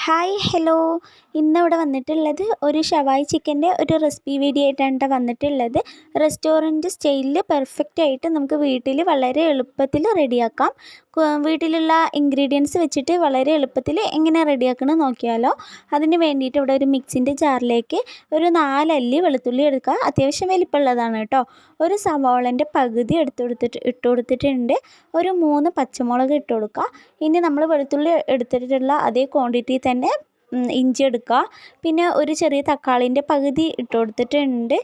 Hi hello ഇന്നിവിടെ വന്നിട്ടുള്ളത് ഒരു ഷവായി ചിക്കൻ്റെ ഒരു റെസിപ്പി വീഡിയോ ആയിട്ടാണ് ട്ടോ വന്നിട്ടുള്ളത്. റെസ്റ്റോറൻറ്റ് സ്റ്റൈലിൽ പെർഫെക്റ്റ് ആയിട്ട് നമുക്ക് വീട്ടിൽ വളരെ എളുപ്പത്തിൽ റെഡിയാക്കാം. വീട്ടിലുള്ള ഇൻഗ്രീഡിയൻസ് വെച്ചിട്ട് വളരെ എളുപ്പത്തിൽ എങ്ങനെ റെഡിയാക്കണം നോക്കിയാലോ. അതിന് വേണ്ടിയിട്ട് ഇവിടെ ഒരു മിക്സിൻ്റെ ജാറിലേക്ക് ഒരു 4 അല്ലി വെളുത്തുള്ളി എടുക്കുക. അത്യാവശ്യം വലിപ്പമുള്ളതാണ് കേട്ടോ. ഒരു സവാളൻ്റെ പകുതി ഇട്ട് കൊടുത്തിട്ടുണ്ട്. ഒരു 3 പച്ചമുളക് ഇട്ട് കൊടുക്കുക. ഇനി നമ്മൾ വെളുത്തുള്ളി എടുത്തിട്ടുള്ള അതേ ക്വാണ്ടിറ്റി തന്നെ ഇഞ്ചി എടുക്കുക. പിന്നെ ഒരു ചെറിയ തക്കാളീൻ്റെ പകുതി ഇട്ട് കൊടുത്തിട്ടുണ്ട്.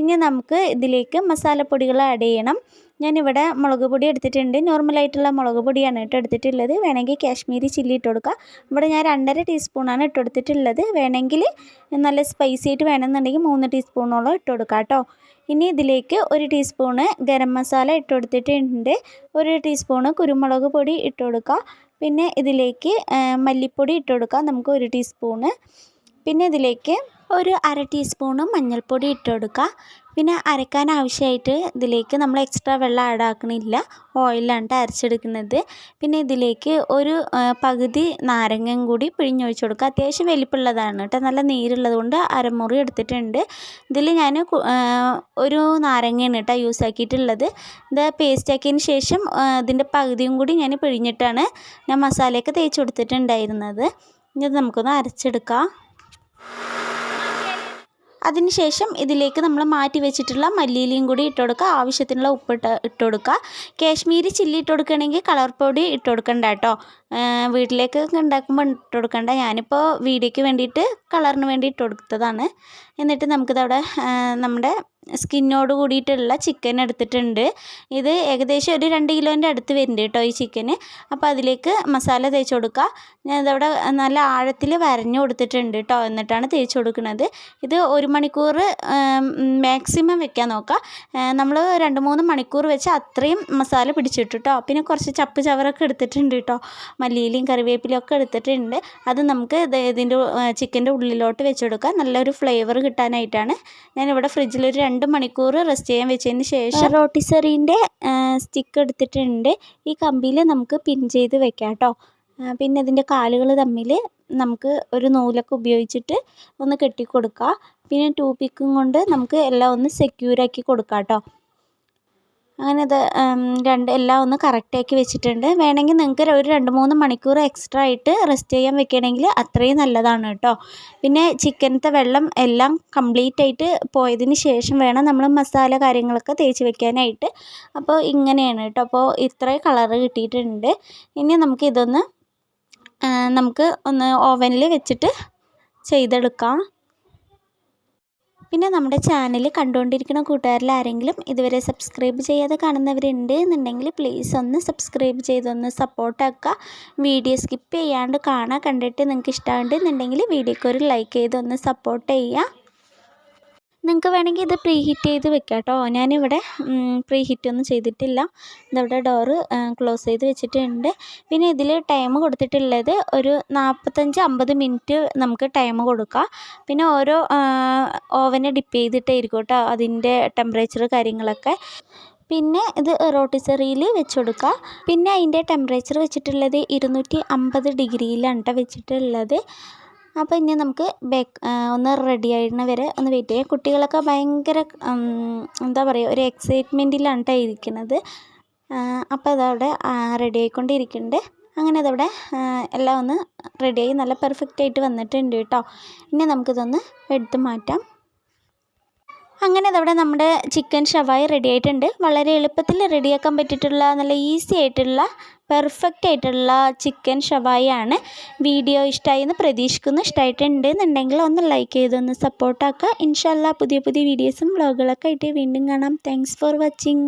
ഇനി നമുക്ക് ഇതിലേക്ക് മസാലപ്പൊടികൾ ആഡ് ചെയ്യണം. ഞാനിവിടെ മുളക് പൊടി എടുത്തിട്ടുണ്ട്. നോർമലായിട്ടുള്ള മുളക് പൊടിയാണ് കേട്ടോ എടുത്തിട്ടുള്ളത്. വേണമെങ്കിൽ കാശ്മീരി ചില്ലി ഇട്ട് കൊടുക്കുക. ഇവിടെ ഞാൻ 2.5 ടീസ്പൂണാണ് ഇട്ട് കൊടുത്തിട്ടുള്ളത്. വേണമെങ്കിൽ നല്ല സ്പൈസി ആയിട്ട് വേണമെന്നുണ്ടെങ്കിൽ 3 ടീസ്പൂണോളം ഇട്ട് കൊടുക്കുക കേട്ടോ. ഇനി ഇതിലേക്ക് 1 ടീസ്പൂണ് ഗരം മസാല ഇട്ട് കൊടുത്തിട്ടുണ്ട്. 1 ടീസ്പൂണ് കുരുമുളക് പൊടി ഇട്ട് കൊടുക്കുക. പിന്നെ ഇതിലേക്ക് മല്ലിപ്പൊടി ഇട്ട് കൊടുക്കുക നമുക്ക് 1 ടീസ്പൂണ്. പിന്നെ ഇതിലേക്ക് ഒരു 1/2 ടീസ്പൂണ് മഞ്ഞൾപ്പൊടി ഇട്ട് കൊടുക്കുക. പിന്നെ അരക്കാൻ ആവശ്യമായിട്ട് ഇതിലേക്ക് നമ്മൾ എക്സ്ട്രാ വെള്ളം ആഡ് ആക്കണില്ല, ഓയിലാണ് അരച്ചെടുക്കുന്നത്. പിന്നെ ഇതിലേക്ക് ഒരു പകുതി നാരങ്ങയും കൂടി പിഴിഞ്ഞൊഴിച്ച് കൊടുക്കുക. അത്യാവശ്യം വലിപ്പമുള്ളതാണ് കേട്ടോ, നല്ല നീരുള്ളത് കൊണ്ട് അരമുറി എടുത്തിട്ടുണ്ട്. ഇതിൽ ഞാൻ ഒരു നാരങ്ങയാണ് കേട്ടോ യൂസ് ആക്കിയിട്ടുള്ളത്. ഇത് പേസ്റ്റ് ആക്കിയതിന് ശേഷം ഇതിൻ്റെ പകുതിയും കൂടി ഞാൻ പിഴിഞ്ഞിട്ടാണ് ഞാൻ മസാലയൊക്കെ തേച്ച് കൊടുത്തിട്ടുണ്ടായിരുന്നത്. ഇത് നമുക്കൊന്ന് അരച്ചെടുക്കാം. അതിനുശേഷം ഇതിലേക്ക് നമ്മൾ മാറ്റി വെച്ചിട്ടുള്ള മല്ലിയിലയും കൂടി ഇട്ട് കൊടുക്കുക. ആവശ്യത്തിനുള്ള ഉപ്പ് ഇട്ട് കൊടുക്കുക. കാശ്മീരി ചില്ലി ഇട്ട് കൊടുക്കുകയാണെങ്കിൽ കളർ പൊടി ഇട്ട് കൊടുക്കണ്ട കേട്ടോ. വീട്ടിലേക്കൊക്കെ ഉണ്ടാക്കുമ്പോൾ ഇട്ട് കൊടുക്കണ്ട. ഞാനിപ്പോൾ വീഡിയോയ്ക്ക് വേണ്ടിയിട്ട് കളറിന് വേണ്ടി ഇട്ട് കൊടുത്തതാണ്. എന്നിട്ട് നമുക്കിതവിടെ നമ്മുടെ സ്കിന്നോട് കൂടിയിട്ടുള്ള ചിക്കൻ എടുത്തിട്ടുണ്ട്. ഇത് ഏകദേശം ഒരു 2 കിലോൻ്റെ അടുത്ത് വരുന്നുണ്ട് കേട്ടോ ഈ ചിക്കന്. അപ്പോൾ അതിലേക്ക് മസാല തേച്ച് കൊടുക്കുക. ഞാനിതവിടെ നല്ല ആഴത്തിൽ വരഞ്ഞു കൊടുത്തിട്ടുണ്ട് കേട്ടോ. എന്നിട്ടാണ് തേച്ച് കൊടുക്കുന്നത്. ഇത് 1 മണിക്കൂർ മാക്സിമം വെക്കാൻ നോക്കുക. നമ്മൾ 2-3 മണിക്കൂർ വെച്ച് അത്രയും മസാല പിടിച്ചിട്ടു കേട്ടോ. പിന്നെ കുറച്ച് ചപ്പ് ചവറൊക്കെ എടുത്തിട്ടുണ്ട് കേട്ടോ. മല്ലിയിലയും കറിവേപ്പിലയും ഒക്കെ എടുത്തിട്ടുണ്ട്. അത് നമുക്ക് ഇതിൻ്റെ ചിക്കൻ്റെ ഉള്ളിലോട്ട് വെച്ച് കൊടുക്കുക. നല്ലൊരു ഫ്ലേവർ കിട്ടാനായിട്ടാണ്. ഞാനിവിടെ ഫ്രിഡ്ജിൽ ഒരു 2 മണിക്കൂർ റെസ്റ്റ് ചെയ്യാൻ വെച്ചതിന് ശേഷം റോട്ടിസറീൻ്റെ സ്റ്റിക്ക് എടുത്തിട്ടുണ്ട്. ഈ കമ്പിയിൽ നമുക്ക് പിൻ ചെയ്ത് വെക്കാം കേട്ടോ. പിന്നെ ഇതിൻ്റെ കാലുകൾ തമ്മിൽ നമുക്ക് ഒരു നൂലൊക്കെ ഉപയോഗിച്ചിട്ട് ഒന്ന് കെട്ടിക്കൊടുക്കുക. പിന്നെ ടൂപ്പിക്കും കൊണ്ട് നമുക്ക് എല്ലാം ഒന്ന് സെക്യൂറാക്കി കൊടുക്കാം കേട്ടോ. അങ്ങനെ ഇത് എല്ലാം ഒന്ന് കറക്റ്റാക്കി വെച്ചിട്ടുണ്ട്. വേണമെങ്കിൽ നിങ്ങൾക്ക് ഒരു 2-3 മണിക്കൂർ എക്സ്ട്രാ ആയിട്ട് റെസ്റ്റ് ചെയ്യാൻ വെക്കുകയാണെങ്കിൽ അത്രയും നല്ലതാണ് കേട്ടോ. പിന്നെ ചിക്കനത്തെ വെള്ളം എല്ലാം കംപ്ലീറ്റ് ആയിട്ട് പോയതിന് ശേഷം വേണം നമ്മൾ മസാല കാര്യങ്ങളൊക്കെ തേച്ച് വെക്കാനായിട്ട്. അപ്പോൾ ഇങ്ങനെയാണ് കേട്ടോ. അപ്പോൾ ഇത്രയും കളറ് കിട്ടിയിട്ടുണ്ട്. ഇനി നമുക്കിതൊന്ന് ഒന്ന് ഓവനിൽ വെച്ചിട്ട് ചെയ്തെടുക്കാം. പിന്നെ നമ്മുടെ ചാനൽ കണ്ടുകൊണ്ടിരിക്കുന്ന കൂട്ടുകാരിൽ ആരെങ്കിലും ഇതുവരെ സബ്സ്ക്രൈബ് ചെയ്യാതെ കാണുന്നവരുണ്ട് എന്നുണ്ടെങ്കിൽ പ്ലീസ് ഒന്ന് സബ്സ്ക്രൈബ് ചെയ്തൊന്ന് സപ്പോർട്ടാക്കുക. വീഡിയോ സ്കിപ്പ് ചെയ്യാണ്ട് കാണാൻ കണ്ടിട്ട് നിങ്ങൾക്ക് ഇഷ്ടമുണ്ടെന്നുണ്ടെങ്കിൽ വീഡിയോക്ക് ഒരു ലൈക്ക് ചെയ്തൊന്ന് സപ്പോർട്ട് ചെയ്യുക. നിങ്ങൾക്ക് വേണമെങ്കിൽ ഇത് പ്രീ ഹീറ്റ് ചെയ്ത് വെക്കാം കേട്ടോ. ഞാനിവിടെ പ്രീ ഹീറ്റൊന്നും ചെയ്തിട്ടില്ല. ഇതവിടെ ഡോറ് ക്ലോസ് ചെയ്ത് വെച്ചിട്ടുണ്ട്. പിന്നെ ഇതിൽ ടൈം കൊടുത്തിട്ടുള്ളത് ഒരു 45-50 മിനിറ്റ് നമുക്ക് ടൈം കൊടുക്കാം. പിന്നെ ഓരോ ഓവന് ഡിപ്പ് ചെയ്തിട്ടായിരിക്കും കേട്ടോ അതിൻ്റെ ടെമ്പറേച്ചർ കാര്യങ്ങളൊക്കെ. പിന്നെ ഇത് റോട്ടിസറിയിൽ വെച്ച് കൊടുക്കുക. പിന്നെ അതിൻ്റെ ടെമ്പറേച്ചർ വെച്ചിട്ടുള്ളത് 250 ഡിഗ്രിയിലാണ് കേട്ടോ വെച്ചിട്ടുള്ളത്. അപ്പോൾ ഇനി നമുക്ക് ഒന്ന് റെഡി ആയിരുന്ന വരെ ഒന്ന് വെയിറ്റ് ചെയ്യാം. കുട്ടികളൊക്കെ ഭയങ്കര എന്താ പറയുക ഒരു എക്സൈറ്റ്മെൻറ്റിലാണ് കേട്ടോ ഇരിക്കുന്നത്. അപ്പോൾ അതവിടെ റെഡി ആയിക്കൊണ്ടിരിക്കുന്നുണ്ട്. അങ്ങനെ അതവിടെ എല്ലാം ഒന്ന് റെഡിയായി നല്ല പെർഫെക്റ്റ് ആയിട്ട് വന്നിട്ടുണ്ട് കേട്ടോ. ഇനി നമുക്കിതൊന്ന് എടുത്ത് മാറ്റാം. അങ്ങനെ അതവിടെ നമ്മുടെ ചിക്കൻ ഷവായി റെഡി ആയിട്ടുണ്ട്. വളരെ എളുപ്പത്തിൽ റെഡിയാക്കാൻ പറ്റിയിട്ടുള്ള നല്ല ഈസി ആയിട്ടുള്ള പെർഫെക്റ്റ് ആയിട്ടുള്ള ചിക്കൻ ഷവായി ആണ്. വീഡിയോ ഇഷ്ടമായി എന്ന് പ്രതീക്ഷിക്കുന്നു. ഇഷ്ടമായിട്ടുണ്ട് എന്നുണ്ടെങ്കിൽ ഒന്ന് ലൈക്ക് ചെയ്തൊന്ന് സപ്പോർട്ടാക്കുക. ഇൻഷാ അല്ലാ പുതിയ വീഡിയോസും വ്ളോഗുകളൊക്കെ ആയിട്ട് വീണ്ടും കാണാം. Thanks for watching.